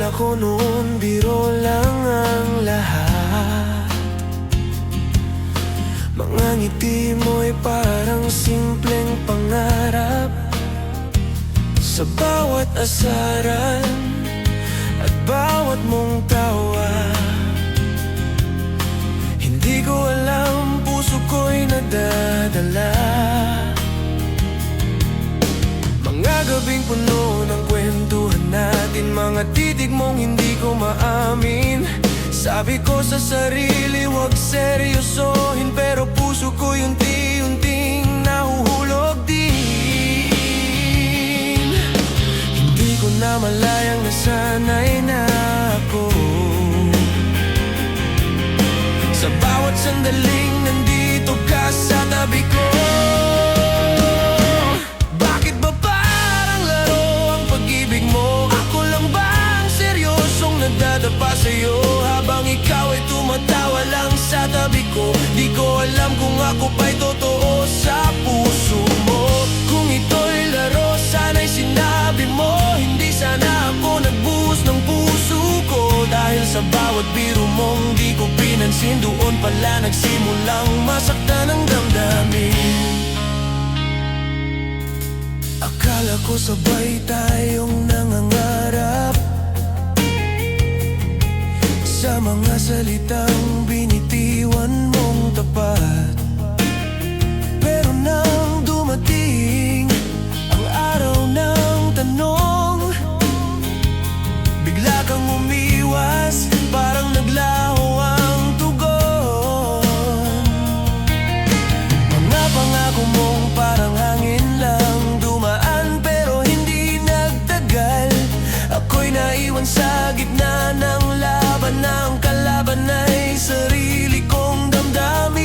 Akala ko noon biro lang ang lahat. Mga ngiti mo'y parang simpleng pangarap. Sa bawat asaran at bawat mong tawa, hindi ko alam, puso ko'y nadadala. Mga gabing puno ng kwentuhan natin, mga titig mong hindi ko maamin. Sabi ko sa sarili, huwag seryosohin, pero puso ko unti-unting nahuhulog din. Hindi ko na malayang nasanay na ako sa bawat sandaling nandito ka sa tabi ko. Bakit ba parang laro ang pag-ibig mo? Ako lang ba ang seryosong nagdadapa sa'yo habang ikaw ay tumatawa lang sa tabi ko? Di ko alam kung ako pa'y totoo sa puso mo. Kung ito'y laro, sana'y sinabi mo. Hindi sana ako nagbuhos ng puso ko, dahil sa bawat biro mong di ko pinansin, doon pala nagsimulang masaktan ang damdamin. Akala ko sabay tayong nangangarap sa mga salitang binitiwan mong tapat. Pero nang dumating ang araw ng tanong, bigla kang umiwas, parang naglaho ang tugon. Mga pangako mong parang hangin lang dumaan, pero hindi nagtagal. Ako'y naiwan sa gitna ng laban, na ang kalaban ay sarili kong damdamin.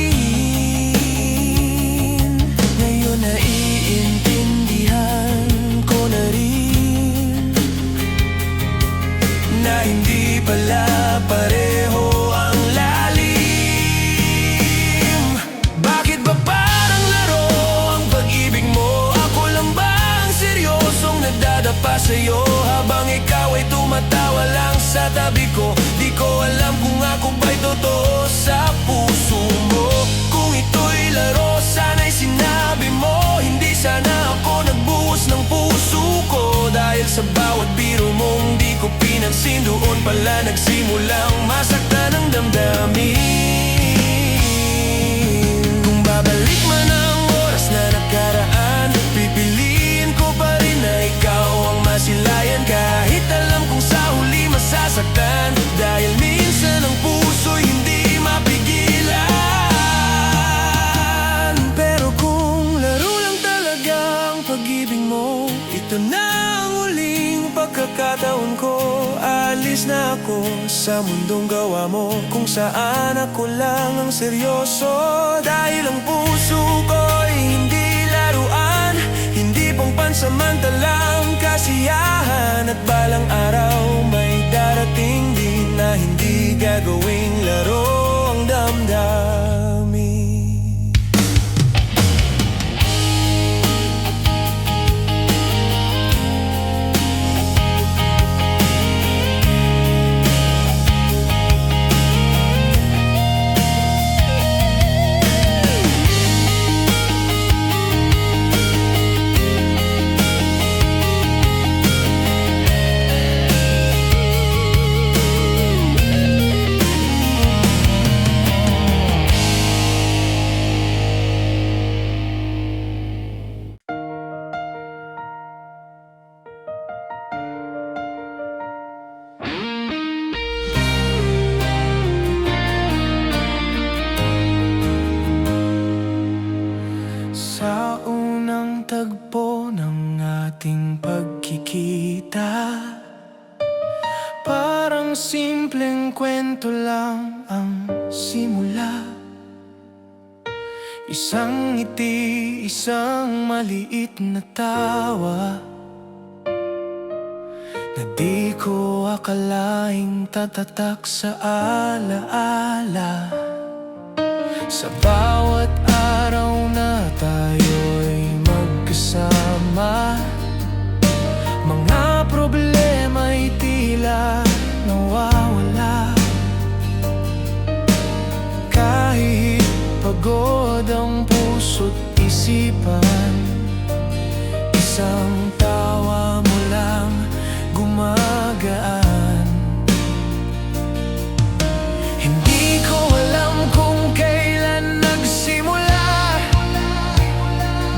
Ngayon naiintindihan ko na rin na hindi pala pareho ang lalim. Bakit ba parang laro ang pag-ibig mo? Ako lang ba ang seryosong nagdadapa sa'yo habang ikaw ay tumatawa lang sa tabi ko? Di ko alam kung ako ba'y totoo sa puso mo. Kung ito'y laro, sana'y sinabi mo. Hindi sana ako nagbuhos ng puso ko, dahil sa bawat biro mong di ko pinansin, doon pala nagsimulang masaktan ang damdamin. Kung babalik man ang oras na nakaraan, pipiliin ko pa rin na ikaw ang masilayan, kahit alam kong sa huli masasaktan, dahil minsan ang puso'y hindi mapigilan. Pero kung laro lang talaga ang pag-ibig mo, ito na ang huling pagkakataon ko. Alis na ako sa mundong gawa mo, kung saan ako lang ang seryoso, dahil ang puso ko'y hindi laruan, hindi pang pansamantalang kasiyahan. At balang araw may darating din na hindi gagawing laro ang damdamin. Sa unang tagpo ng ating pagkikita, parang simpleng kwento lang ang simula. Isang ngiti, isang maliit na tawa, na di ko akalaing tatatak sa alaala. Sa bawat araw na tayo'y magkasama, mga problema'y tila Lumilipad ang puso't isipan, isang tawa mo lang gumagaan. Hindi ko alam kung kailan nagsimula,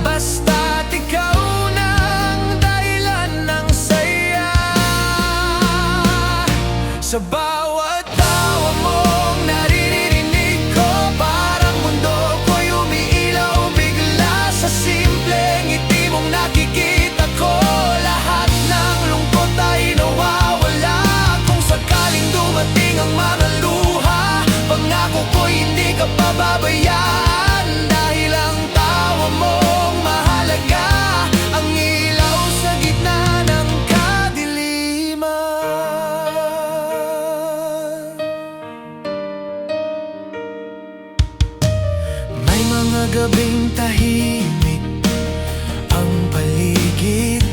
basta't ikaw na ang dahilan ng saya. Sa bawat tawa mong naririnig ko, parang mundo ko'y umiilaw bigla. Sa simpleng ngiti mong nakikita ko, lahat ng lungkot ay nawawala. Kung sakaling dumating ang mga luha, pangako ko'y hindi ka pababayaan. Dahil ang tawa mong mahalaga, ang ilaw sa gitna ng kadiliman. May mga gabing tahimik ang paligid,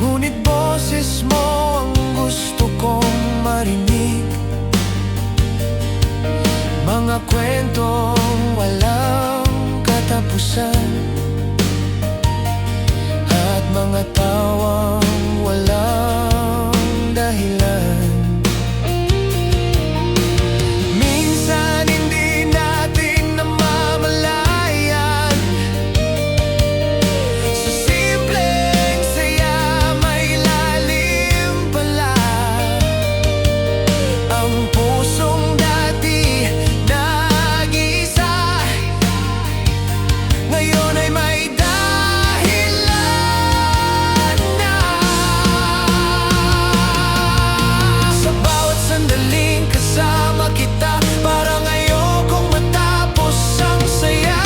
ngunit boses mo ang gusto kong marinig. Mga kwentong walang katapusan, at mga tawang walang dahilan. Minsan hindi natin namamalayan, sa simpleng saya may lalim pala. Ang pusong dati nag-iisa, ngayon ay may dahilan na. Sa bawat sandaling kasama kita, parang ayokong matapos ang saya.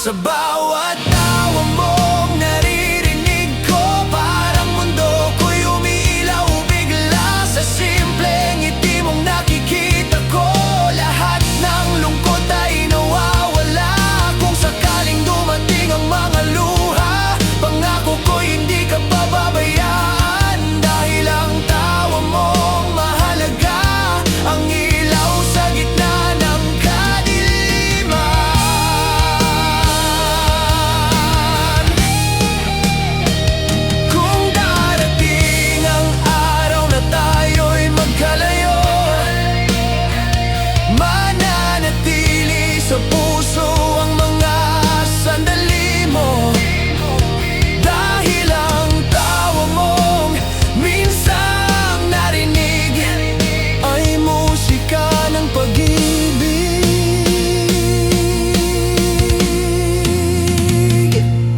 Sa bawat tawa mong naririnig ko, parang mundo ko'y umiilaw bigla. Sa simpleng ngiti mong nakikita ko, lahat ng lungkot ay nawawala. Kung sakaling dumating ang mga luha, pangako ko'y hindi ka pababayaan. Dahil ang tawa mong mahalaga, ang ilaw sa gitna ng kadiliman. Kung darating ang araw na tayo'y magkalayo, mananatili sa puso ang mga sandali mo. Dahil ang tawa mong minsang narinig ay musika ng pag-ibig.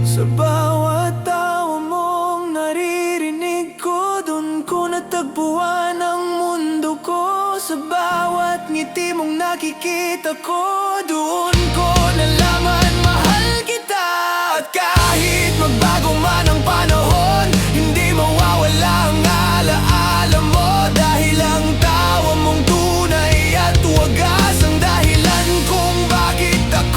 Sa bawat tawa mong naririnig ko, dun ko natagpuan ang mundo ko. Sa bawat ngiti mong nakikita ko, doon ko nalaman mahal kita. At kahit magbago man ang panahon, hindi mawawala ang alaala mo. Dahil ang tawa mong tunay at wagas ang dahilan kung bakit ako'y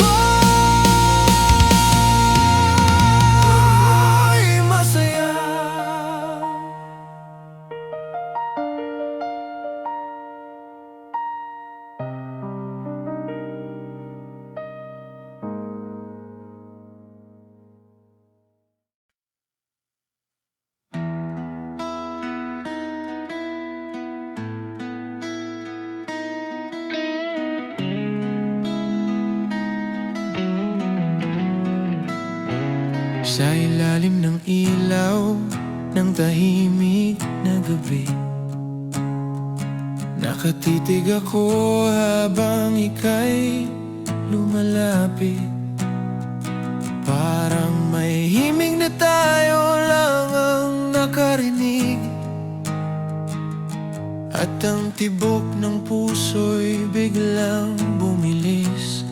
masaya. Sa ilalim ng ilaw ng tahimik na gabi, nakatitig ako habang ika'y lumalapit. Parang may himig na tayo lang ang nakarinig, at ang tibok ng puso'y biglang bumilis.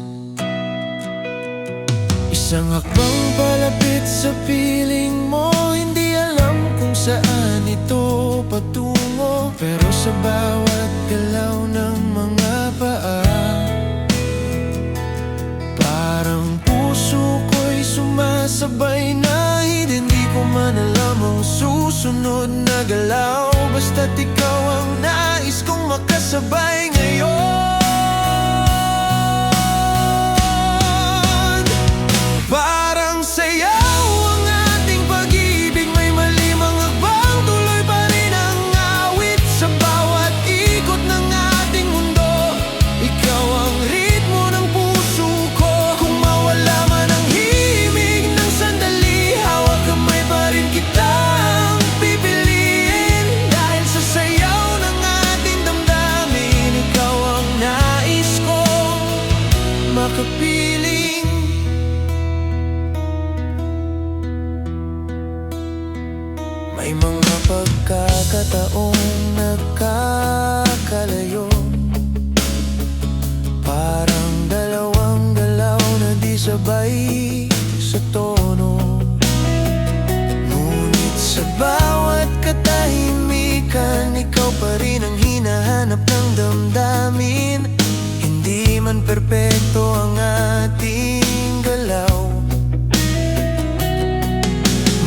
Isang hakbang palapit sa piling mo, hindi alam kung saan ito patungo. Pero sa bawat galaw ng mga paa, parang puso ko'y sumasabay na hindi ko man alam ang susunod na galaw. Basta't ikaw ang nais kong makasabay ngayon. May mga pagkakataong nagkakalayo, parang dalawang galaw na di sabay sa tono. Ngunit sa bawat katahimikan, ikaw pa rin ang hinahanap ng damdamin. Hindi man perpekto ang ating galaw,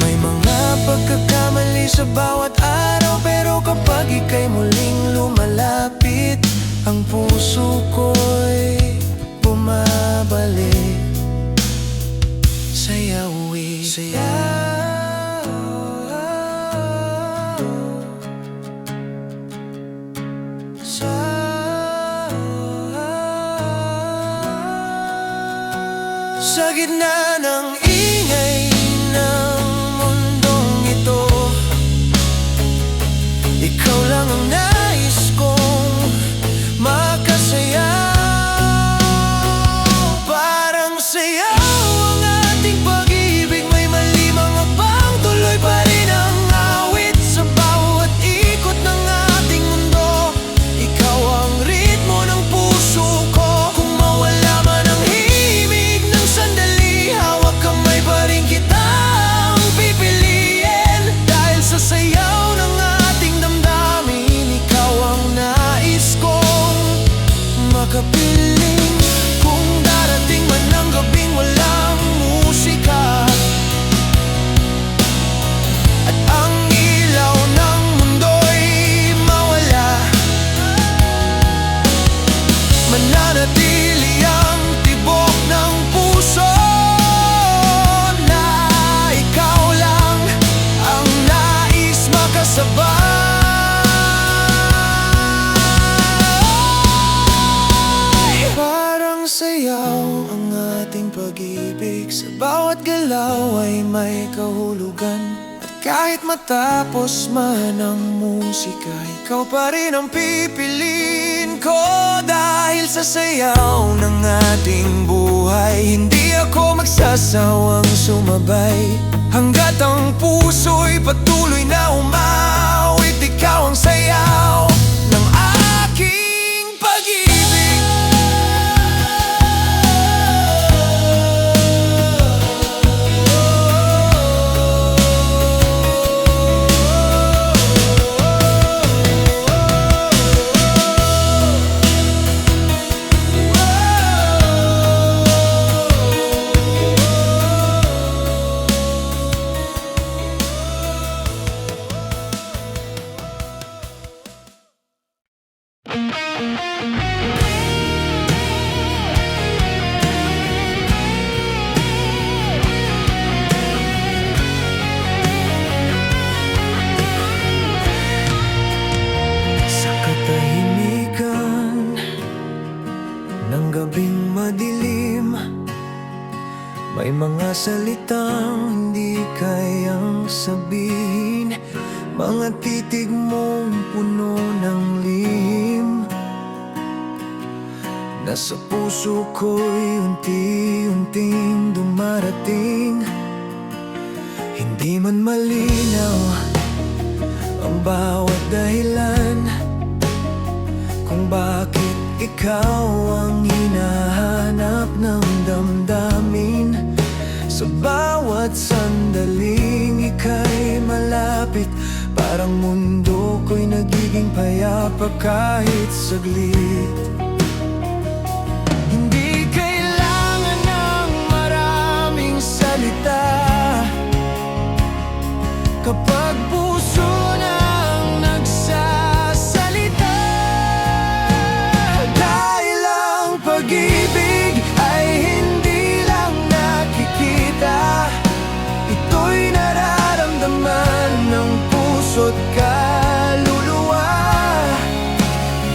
may mga pagkakamali sa bawat araw, pero kapag ika'y muling lumalapit, ang puso ko'y bumabalik. Sayawin, sayaw, sa gitna ng ingay ng mundong ito, ikaw lang ang nais kong makasayaw. Parang sayaw ang ating pag-ibig, may malimang abang, tuloy pa rin ang awit sa bawat ikot ng ating mundo. Ikaw ang ritmo ng puso ko, kung mawala man ang himig ng sandali, hawak kamay pa rin kitang pipiliin. Dahil sa sayaw ng ating damdamin, ikaw ang nais kong makapiling. Kung darating man ang gabing walang musika, at ang ilaw ng mundo'y mawala, mananatili ang tibok ng puso na ikaw lang ang nais makasabay. Parang sayaw ang ating pag-ibig, sa bawat galaw ay may kahulugan. At kahit matapos man ang musika, ikaw pa rin ang pipiliin ko. Dahil sa sayaw ng ating buhay, hindi ako magsasawang sumabay. Hanggat ang puso'y patuloy na umawit, ikaw ang sayaw ng aking pag-ibig. Sa katahimikan ng gabing madilim, may mga salitang hindi kayang sabihin, mga titig mong puno ng lihim. Nasa puso ko'y unti-unting dumarating. Hindi man malinaw ang bawat dahilan kung bakit ikaw ang hinahanap ng damdamin. Sa bawat sandaling ika'y malapit, parang mundo ko'y nagiging payapa kahit saglit. Hindi kailangan ng maraming salita kapag puso nang nagsasalita. Dahil ang pag-ibig ay hindi lang nakikita, ito'y nararamdaman ng puso't kaluluwa.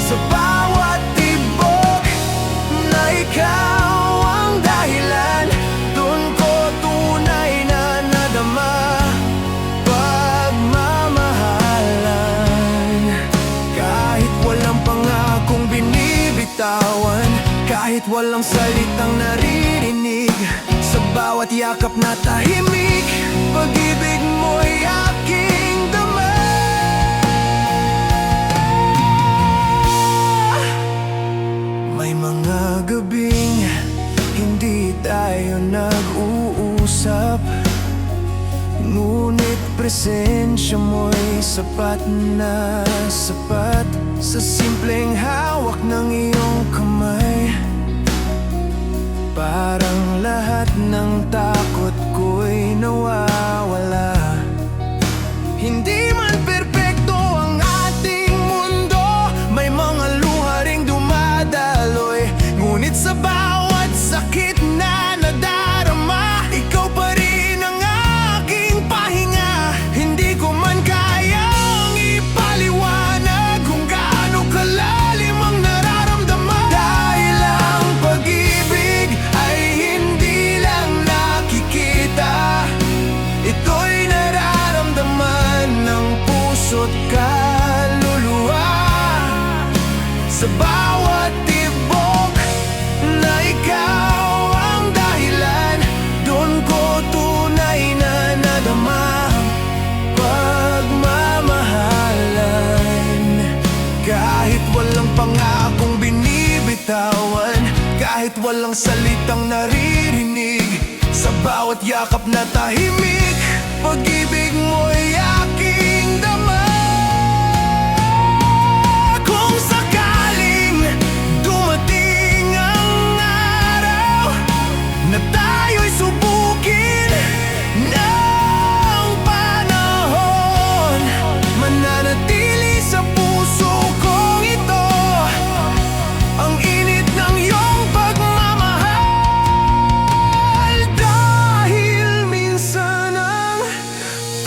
Sa bawat tibok na ikaw ang dahilan, doon ko tunay na nadama pagmamahalan. Kahit walang pangakong binibitawan, kahit walang salitang naririnig, sa bawat yakap na tahimik, pag-ibig mo'y aking presensya mo'y sapat na sapat. Sa simpleng hawak ng iyong kamay, parang lahat ng takot ko'y nawawala. Hindi man perpekto ang ating mundo, may mga luha ring dumadaloy. Ngunit sa bawat sakit na nadarama, ikaw pa rin ang aking pahinga. Hindi ko man kayang ipaliwanag kung gaano kalalim ang nararamdaman. Dahil ang pag-ibig ay hindi lang nakikita, ito'y nararamdaman ng puso't kaluluwa. Sa bawat tibok na ikaw ang dahilan, doon ko tunay na nadama ang pagmamahalan. Kahit walang pangakong binibitawan, kahit walang salitang naririnig, sa bawat yakap na tahimik, pag-ibig mo'y aking dama. Kung sakaling dumating ang araw na tayo'y subukin ng panahon, mananatili sa puso kong ito ang init ng iyong pagmamahal. Dahil minsan ang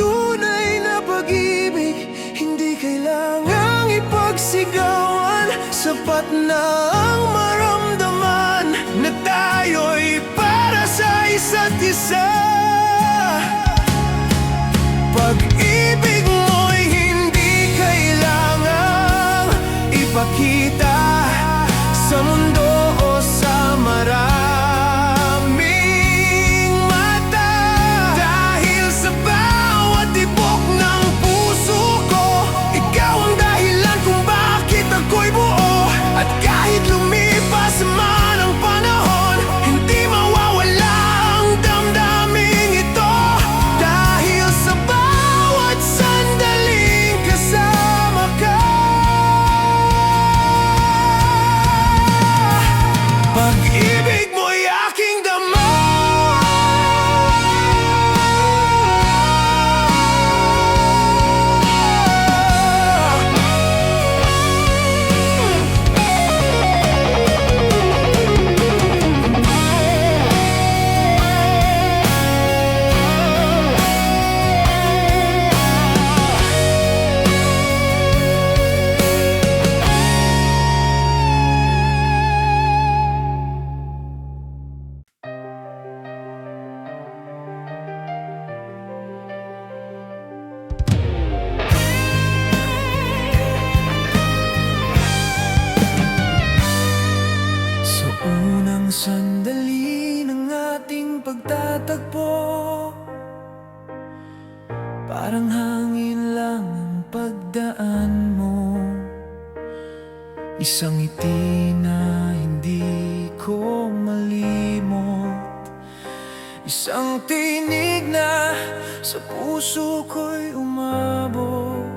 tunay na pag-ibig hindi kailangang ipagsigawan, sapat na ang maramdaman na tayo'y para sa isa't isa. Pag-ibig mo'y hindi kailangang ipakita sa mundo o sa maraming mata. Dahil sa bawat tibok ng puso ko, ikaw ang dahilan kung bakit ako'y buo. At kahit lumipas man ang panahon, hindi mawawala ang damdaming ito. Dahil sa bawat sandaling kasama ka, pag-ibig mo'y aking dama. Sa unang sandali ng ating pagtatagpo, parang hangin lang ang pagdaan mo. Isang ngiti na hindi ko malimot, isang tinig na sa puso ko'y umabot.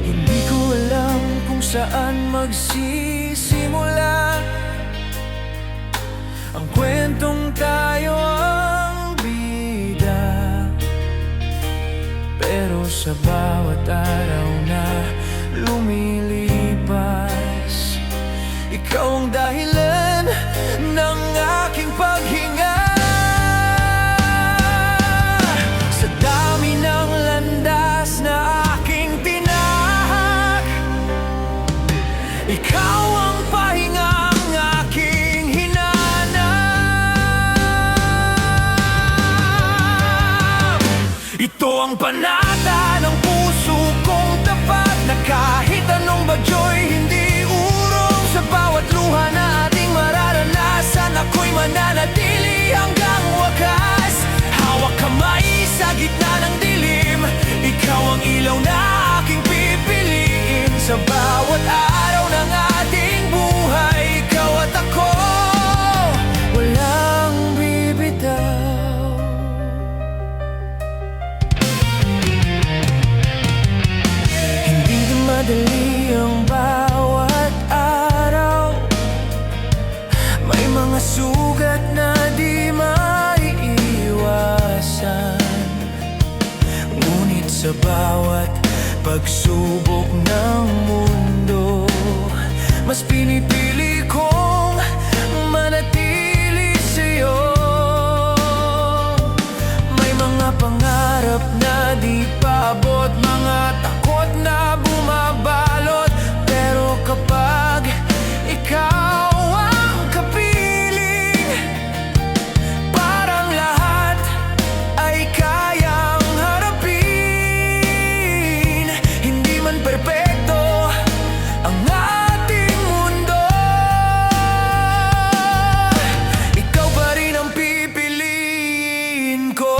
Hindi ko alam kung saan magsisimula ang kwentong tayo ang bida, pero sa bawat araw na lumilipas, ikaw ang dahilan ng aking paghinga. Sa dami ng landas na aking tinahak, ikaw ang pahingang aking hinanap. Ito ang panata ng puso kong tapat, na kahit anong bagyo'y hindi urong. Sa bawat luha na ating mararanasan, ako'y mananatili hanggang wakas. Hawak kamay sa gitna ng dilim, ikaw ang ilaw na aking pipiliin. Sa bawat araw ng ating buhay, ikaw at ako, walang bibitaw. sa bawat pagsubok ng mundo. Mas pinipili kong manatili sa'yo. May mga pangarap na di paabot, mga takot na bumabalot. Pero kapag ikaw ang kapiling, parang lahat ay kayang harapin. Hindi man perpekto ang ating mundo, ikaw pa rin ang pipiliin ko.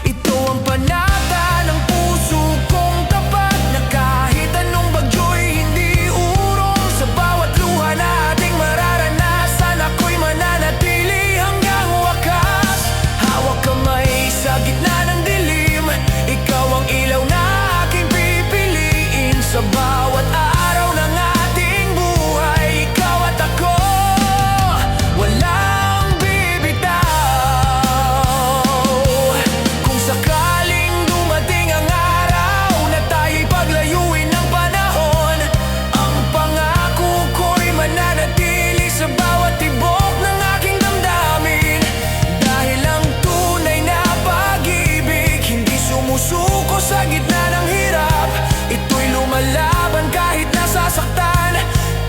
Ito ang panata ng puso kong tapat, na kahit anong bagyo'y hindi urong. Sa bawat luha na ating mararanasan, ako'y mananatili hanggang wakas. Hawak kamay sa gitna ng dilim, ikaw ang ilaw na aking pipiliin. Sa bawat araw ng ating buhay, ikaw at ako, walang bibitaw. Kung sakaling dumating ang araw na tayo'y paglayuin ng panahon, ang pangako ko'y mananatili sa bawat tibok ng aking damdamin. Dahil ang tunay na pag-ibig hindi sumusuko sa gitna ng hirap. Ito'y lumalaban kahit nasasaktan,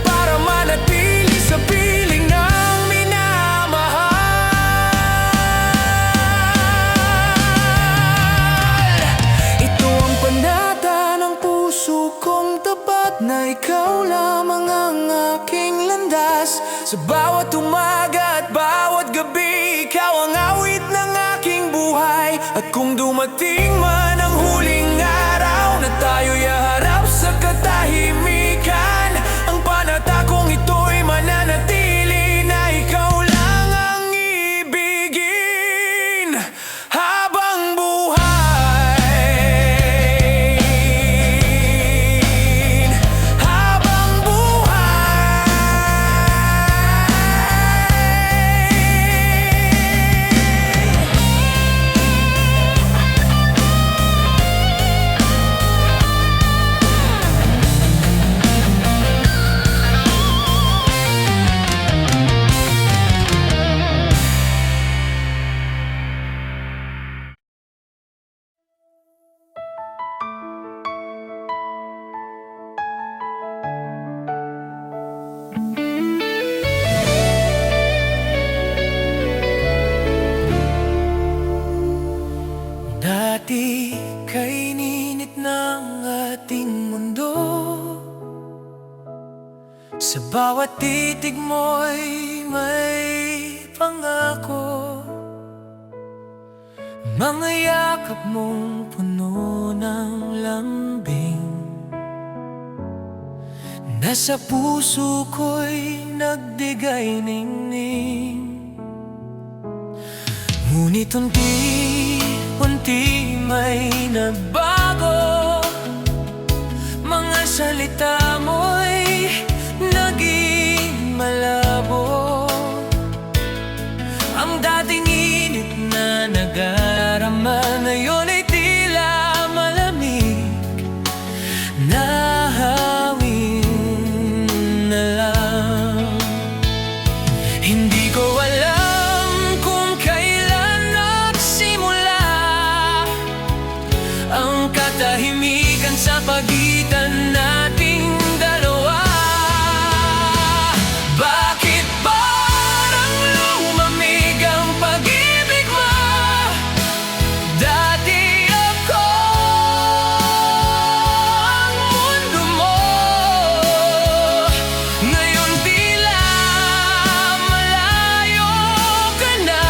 para manatili sa piling ng minamahal. Ito ang panata ng puso kong tapat, na ikaw lamang ang aking landas. Sa bawat umaga at bawat gabi, ikaw ang awit ng aking buhay. At kung dumating man ang huling araw na tayo'y haharap sa katahimikan, ang panata kong ito'y mananatili, na ikaw lang ang ibigin habang buhay. Habang dati kay ninit ng ating mundo, sa bawat titig mo'y may pangako. Mga yakap mong puno ng lambing, nasa puso ko'y nagdigay ningning. Ngunit unti-unti may nagbago, mga salita mo'y naging malabo. Ang dating init na nagarama ngayon ay tila malamig, nahawin na lang. Hindi ko alam kung kailan nagsimula ang katahimikan sa pagitan nating dalawa. Bakit parang lumamig ang pag-ibig mo? Dati ako ang mundo mo, ngayon tila malayo ka na.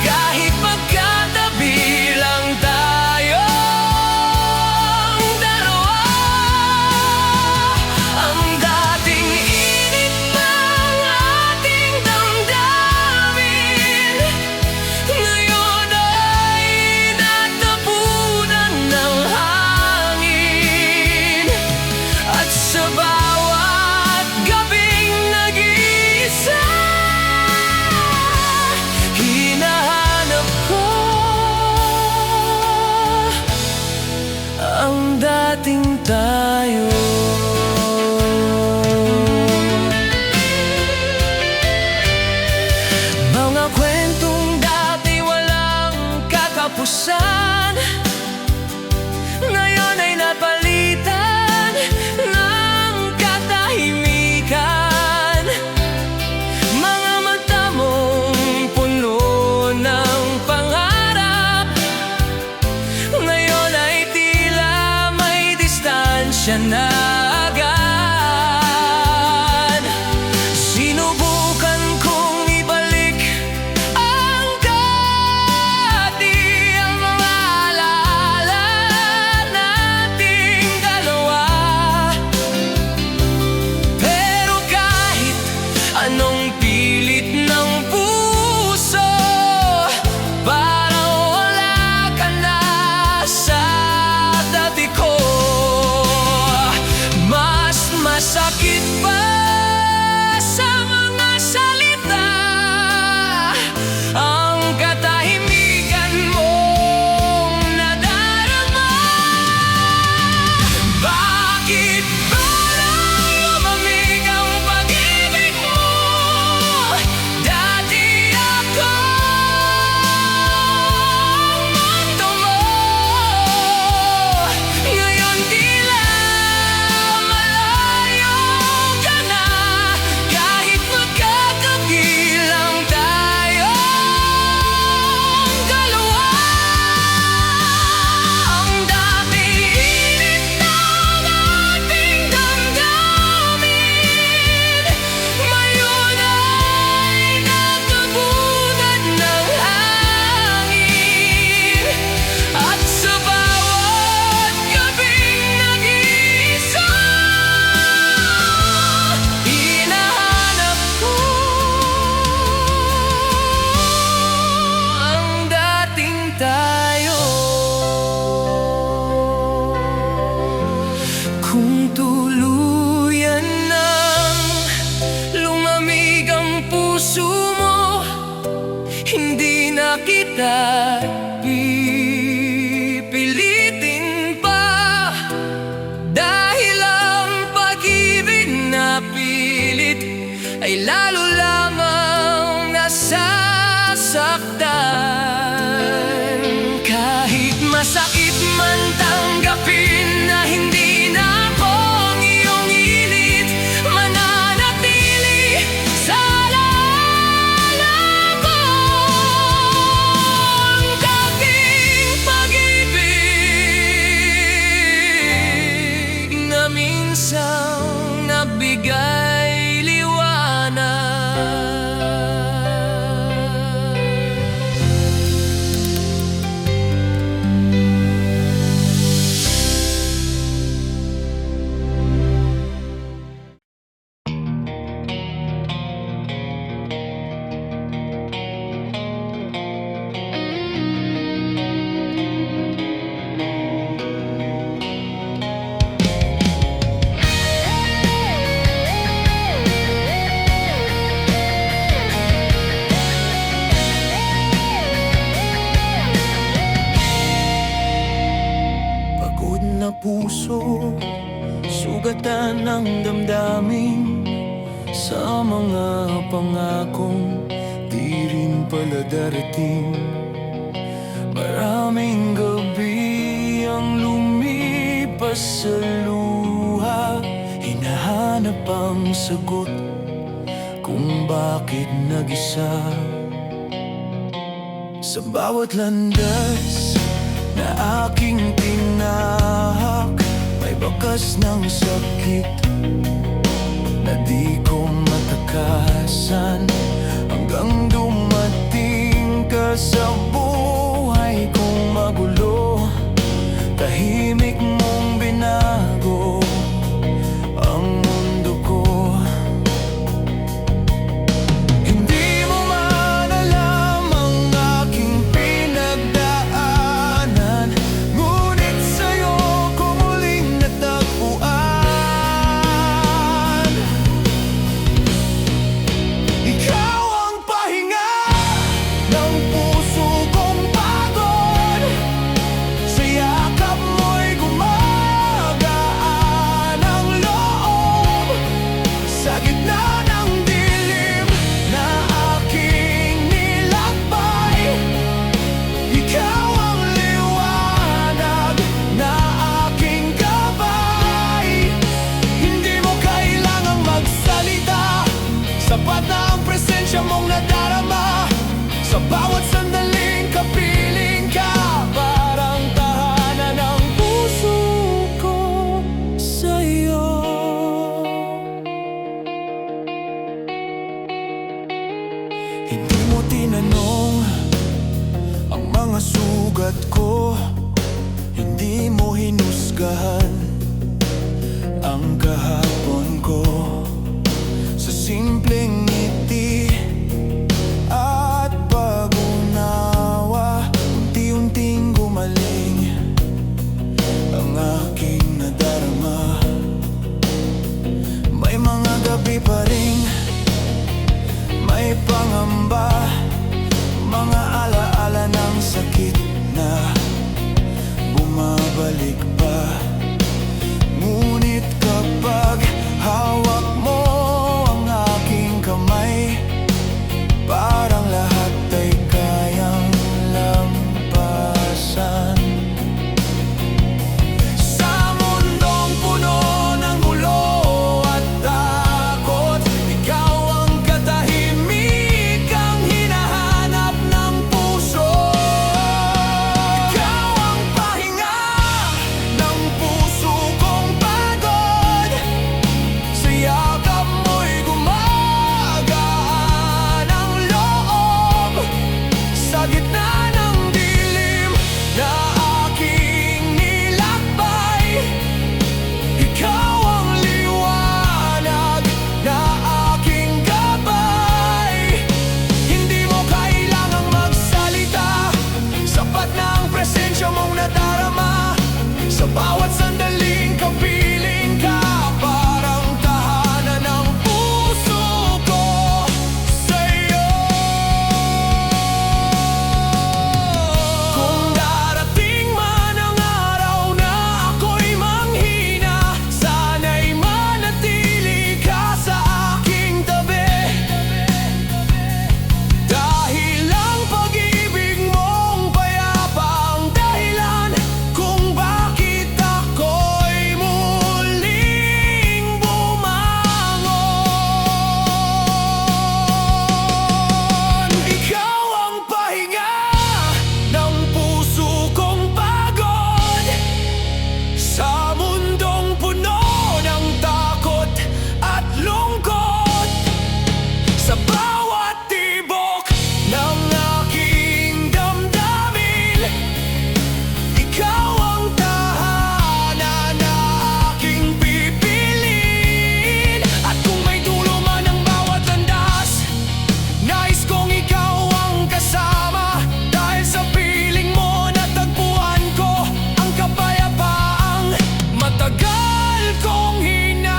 Kahit magkatabi lang tayong dalawa, dating tayo. Mga kwentong dati walang katapusan, ngayon ay napalitan ng katahimikan. Mga mata mong puno ng pangarap, ngayon ay tila may distansya na agad. Sinubukan kong ibalik ang dati, ang mga alaala nating dalawa. Pero kahit anong pilit ng puso, parang wala ka na sa dati ko. Mas masakit pa sa mga salita ang katahimikan mong nadarama. Bakit parang lumamig ang pag-ibig mo? Dati ako ang mundo mo, ngayon tila malayo ka na. Kahit magkakabilang tayong dalawa, ang daming init ng ating damdamin ngayon ay nakabunan ng hangin. At sa bawat gabing nag-iisa, hinahanap ko ang dating tayo. Kung tuluyan nang lumamig ang puso mo, hindi na kita pipilitin pa. Dahil ang pag-ibig na pilit ay lalo lamang nasasaktan. Kahit masakit man tanggapin na hindi na ako ang iyong init, mananatili sa alaala ko ang dating pag-ibig na minsang nabigay liwanag. Pagod na puso, sugatan ng damdamin sa mga pangakong di rin pala darating. Maraming gabi ang lumipas sa luha, hinahanap ang sagot kung bakit nag-isa. Sa bawat landas na aking tinahak, may bakas ng sakit na di ko matakasan, hanggang dumating ka sa buhay kong magulo. Tahimik mong binago ang mundo ko. Hindi mo man alam ang aking pinagdaanan, ngunit sa'yo ko muling natagpuan. Ikaw ang pahinga ng puso ko. Sa bawat sandaling kapiling ka, parang tahanan ng puso ko sa'yo. Kung darating man ang araw na ako'y manghina, sana'y manatili ka sa aking tabi. Dahil ang pag-ibig mong payapa ang dahilan kung bakit ako'y muling bumangon. Ikaw ang pahinga ng puso kong pagod sa mundong puno ng takot at lungkot. Sa bawat tibok ng aking damdamin, ikaw ang tahanan na aking pipiliin. At kung may dulo man ang bawat landas, nais kong ikaw ang kasama. Dahil sa piling mo natagpuan ko ang kapayapaang matagal kong hinanap.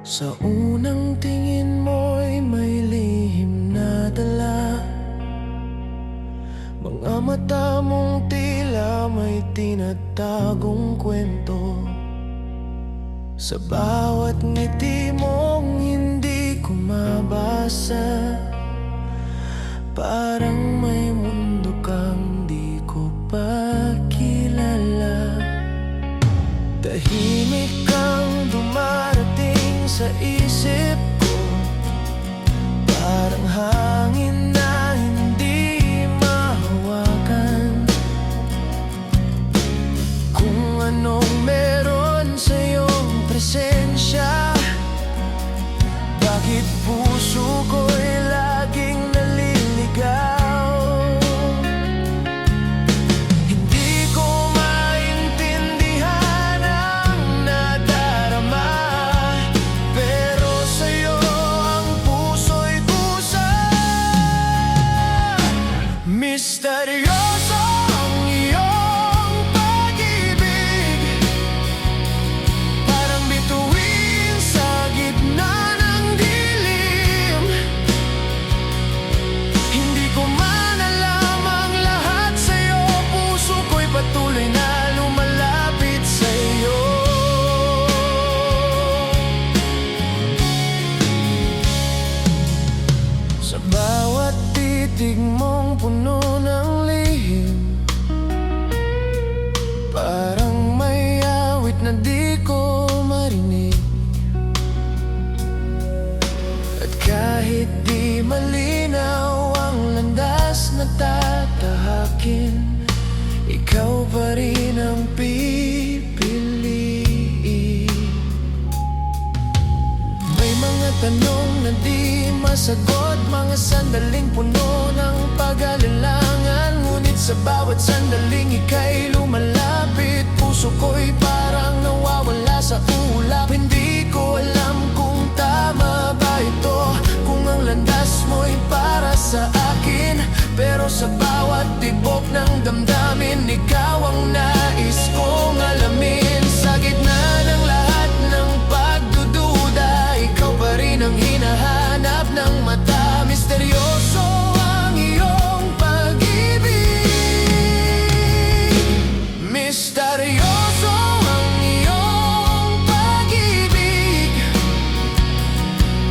Sa unang tingin mo'y may lihim na dala, mga mata mong tila may tinatagong kwento. Sa bawat ngiti mong hindi ko mabasa, parang may mundo kang di ko pa kilala. Tahimik kang dumarating sa isip ko, parang hangin na hindi mahawakan. Kung anong meron sa iyong presensya, bakit puso ko'y laging naliligaw? Hindi ko maintindihan ang nadarama, pero sa'yo ang puso'y kusa. Misteryoso ang iyong pag-ibig, parang bituin sa gitna ng dilim. Hindi ko man alam ang lahat sa'yo, puso ko'y patuloy na lumalapit sa'yo. Sa bawat titig mong puno ng lihim, parang may awit na di ko marinig. At kahit di malinaw ang landas na tatahakin, ikaw pa rin ang pipiliin. May mga tanong na di masagot, mga sandaling puno ng pag-alilangan. Ngunit sa bawat sandaling ika'y lumalapit, puso ko'y parang nawawala sa ulap. Hindi ko alam kung tama ba ito, kung ang landas mo'y para sa akin. Pero sa bawat tibok ng damdamin, ikaw ang nais kong alamin. Sa gitna ng lahat ng pagdududa, ikaw pa rin ang hinahanap ng mata. Misteryoso ang iyong pag-ibig, misteryoso ang iyong pag-ibig,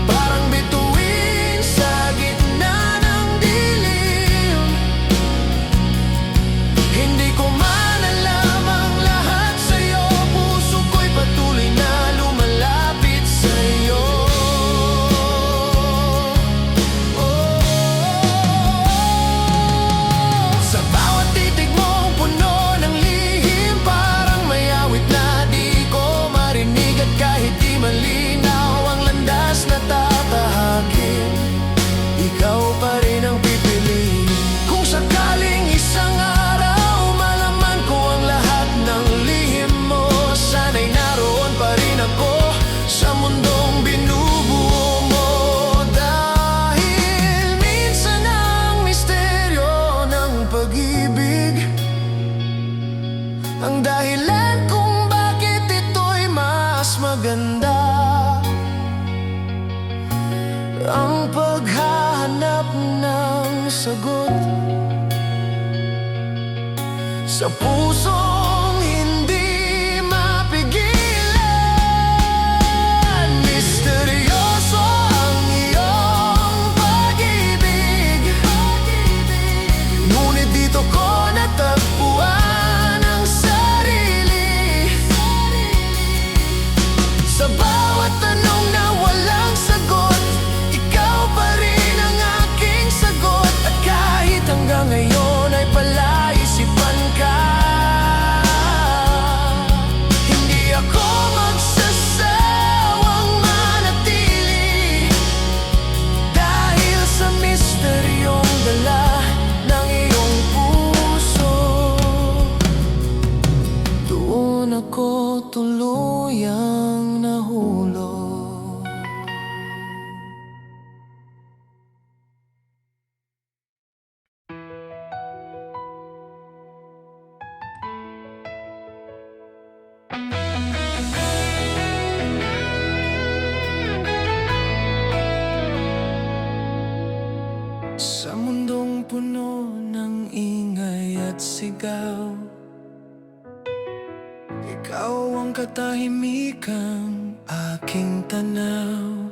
parang bituin sa gitna ng dilim. Hindi ko man alam ang lahat sa'yo, puso ko'y patuloy na lumalapit sa'yo. Sa bawat titig mong puno ng lihim, ang dahilan kung bakit ito'y mas maganda. Ang paghahanap ng sagot sa pusong hindi mapigilan. Misteryoso ang iyong pag-ibig, ngunit dito ko natagpuan ang sarili. Sa bawat tanong na walang sagot, ikaw pa rin ang aking sagot. At kahit hanggang ngayon ay palaisipan ka, hindi ako magsasawang manatili, dahil sa misteryong dala ng iyong puso. Doon ako tuluyang nahulog. Sa mundong puno ng ingay at sigaw, ikaw ang katahimikang aking tanaw.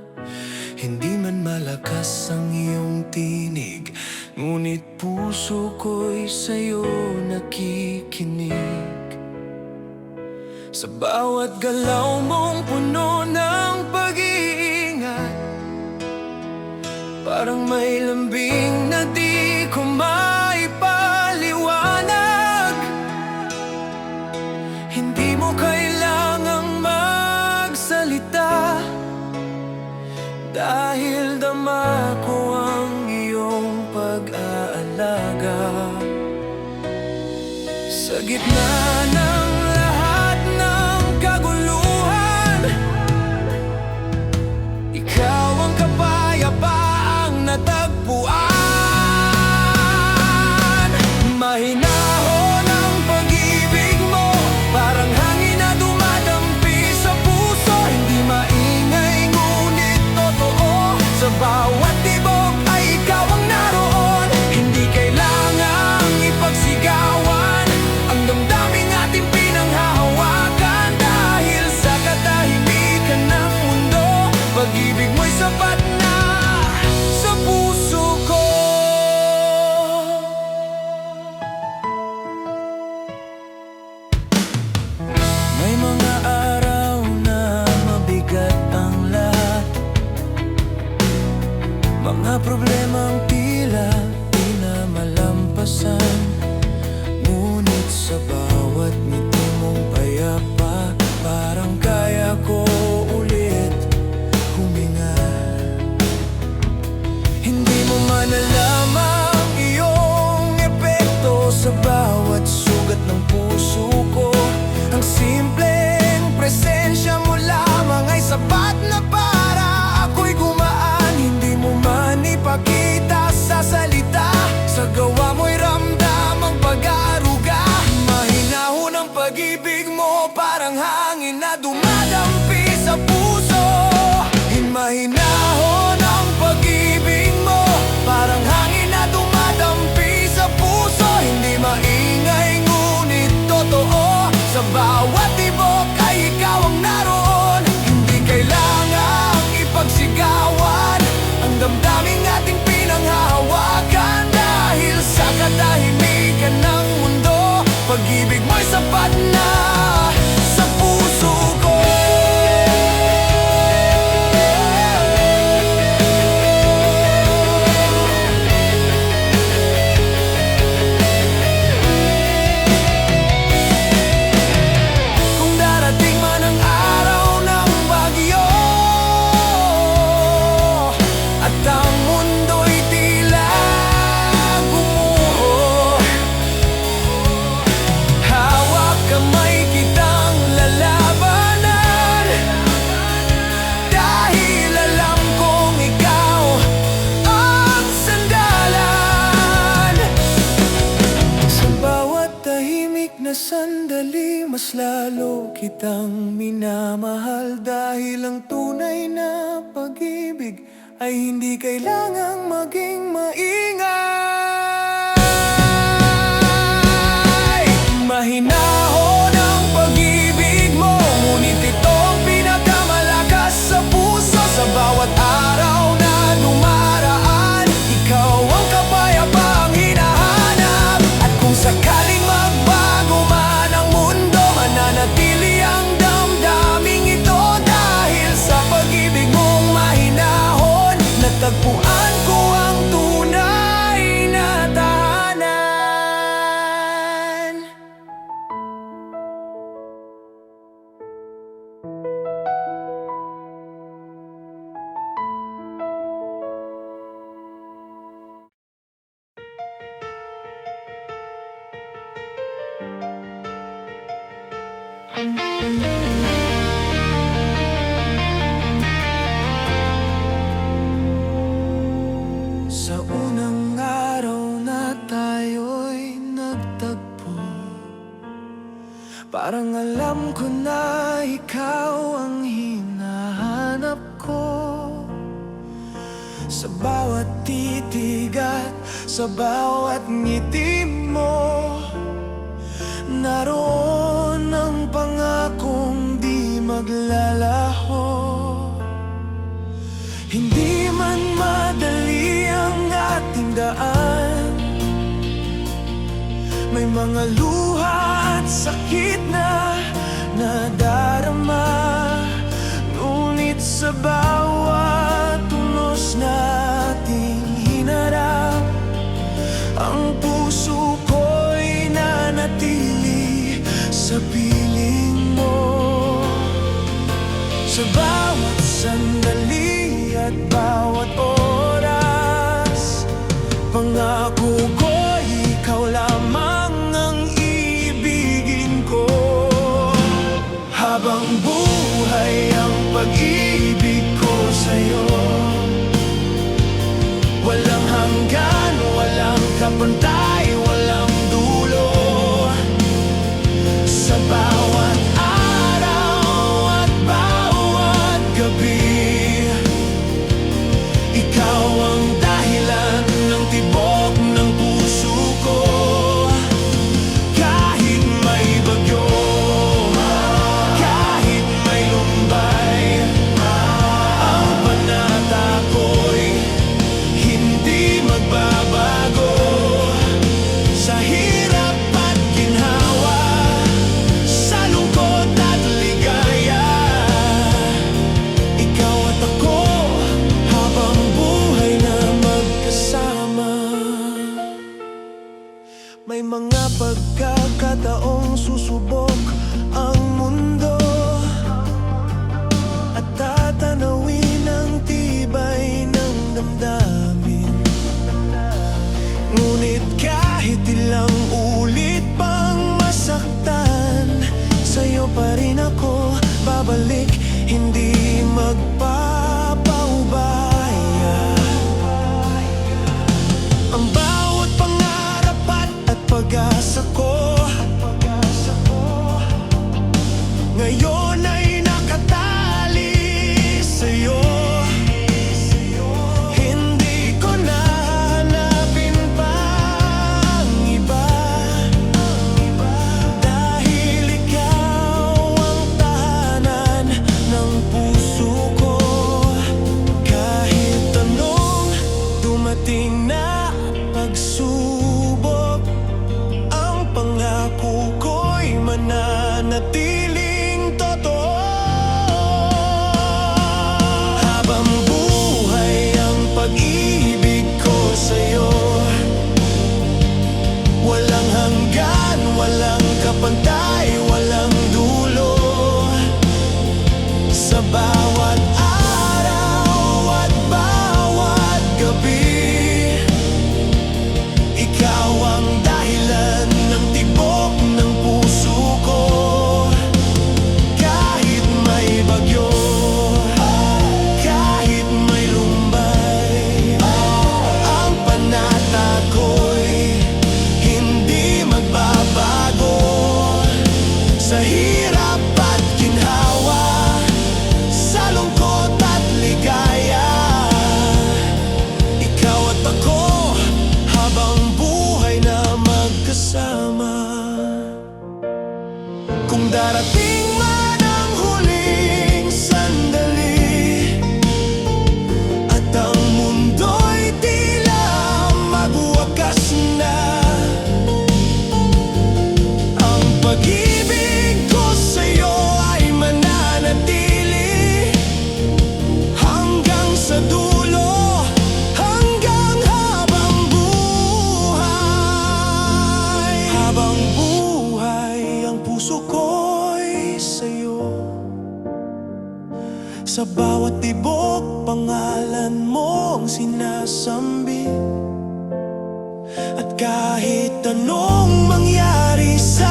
Hindi man malakas ang iyong tinig, ngunit puso ko'y sa'yo nakikinig. Sa bawat galaw mong puno ng pag-iingat, parang may lambing na di ko maipaliwanag. Hindi mo kailangang magsalita, dahil dama ko ang iyong pag-aalaga. Sa gitna ng lahat ng kaguluhan, ikaw ang kapayapaang natagpuan. Mahinahon ang pag-ibig mo, parang hangin na dumadampi sa puso. Hindi maingay ngunit totoo, sa bawat tibok ay ikaw ang naroon. Hindi kailangang ipagsigawan ang damdaming ating pinanghahawakan, dahil sa katahimikan ng mundo, pag-ibig mo'y sapat na sa puso ko. May mga araw na mabigat ang lahat, mga problemang tila di na malampasan. Ngunit sa bawat ngiti mong payapa, parang kaya ko ulit huminga. Hindi mo man alam ang iyong epekto sa bawat sugat ng puso ko. Ang simpleng presensya mo lamang ay sapat na para ako'y gumaan. Hindi mo man ipakita sa salita, sa gawa mo'y ramdam ang pag-aaruga. Mahinahon ang pag-ibig mo, parang hangin na dumadampi sa puso. Mahinahon ang pag-ibig mo, parang hangin na dumadampi sa puso. Hindi maingay ngunit totoo, sa bawat tibok ay ikaw ang naroon. Hindi kailangang ipagsigawan ang damdaming ating pinanghahawakan, dahil sa katahimikan ng mundo, pag-ibig mo'y sapat na sa puso ko. Kung darating man ang araw ng bagyo, at ang mundo'y tila gumuho, hawak kamay na sandali, mas lalo kitang minamahal. Dahil ang tunay na pag-ibig ay hindi kailangang maging maingay. Mahinahon ang pag-ibig mo, ngunit ito ang pinakamalakas sa puso. Sa bawat araw na dumaraan, ikaw ang kapayapaang hinahanap. At kung sakaling magbago man ang mundo, mananatili ang damdaming ito. Dahil sa pag-ibig mong mahinahon, natagpuan ko ang tunay na tahanan. Sa unang araw na tayo'y nagtagpo, parang alam ko na ikaw ang hinahanap ko. Sa bawat titig at sa bawat ngiti mo, naroon ang pangakong di maglalaho. Hindi man madali ang ating daan, may mga luha at sakit na nadarama. Ngunit sa bawat tulos nating hinarap, ang puso ko'y nanatili sa piling mo. Sa bawat sandali at bawat oras, pangako ko'y ikaw lamang ang ibigin ko. Habang buhay ang pag-ibig ko sa'yo, walang hanggan, walang kapantay, walang dulo. Sa bawat araw at bawat gabi, ikaw ang dahilan ng tibok ng puso ko. Kahit may bagyo, kahit may lumbay, ang panata ko'y hindi magbabago. Sa hirap at ginhawa, sa lungkot at ligaya, ikaw at ako habang buhay na magkasama. May mga pagkakataong susubok ang mundo at tatanawin ang tibay ng damdamin. Ngunit kahit ilang ulit pang masaktan, sa'yo pa rin ako babalik, hindi magpapaubaya. Ang bawat pangarap at pag-asa ko ngayon ay nakatali sa'yo. Hindi ko na hanapin pa ang iba, dahil ikaw ang tahanan ng puso ko. Kahit anong dumating na pagsubok, ang pangako ko'y mananatiling totoo. Habang buhay ang pag-ibig ko sa'yo, walang hanggan, walang kapantay, walang dulo. Sa bawat araw at bawat gabi, ikaw ang dahilan ng tibok ng puso ko. Sa hirap at ginhawa, sa lungkot at ligaya, ikaw at ako habang buhay na magkasama. Kung darating man ang huling sandali at ang mundo'y tila magwakas na, ang pag-ibig ko sa'yo ay mananatili hanggang sa dulo, hanggang habang buhay. Habang buhay ang puso ko'y sa'yo. Sa bawat tibok, pangalan mo ang sinasambit. At kahit anong mangyari sa